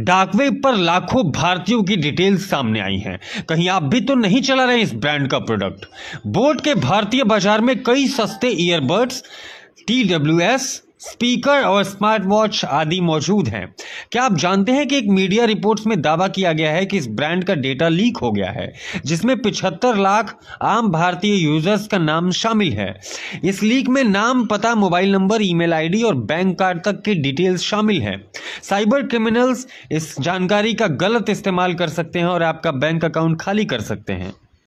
Dark web पर लाखों भारतीयों की डिटेल्स सामने आई हैं। कहीं आप भी तो नहीं चला रहे इस ब्रांड का प्रोडक्ट। बोट के भारतीय बाजार में कई सस्ते ईयरबड्स, TWS स्पीकर और स्मार्ट वॉच आदि मौजूद हैं। क्या आप जानते हैं कि एक मीडिया रिपोर्ट्स में दावा किया गया है कि इस ब्रांड का डेटा लीक हो गया है, जिसमें 75 लाख आम भारतीय यूजर्स का नाम शामिल है। इस लीक में नाम, पता, मोबाइल नंबर, ईमेल आईडी और बैंक कार्ड तक की डिटेल्स शामिल है। साइबर क्रिमिनल्स इस जानकारी का गलत इस्तेमाल कर सकते हैं और आपका बैंक अकाउंट खाली कर सकते हैं।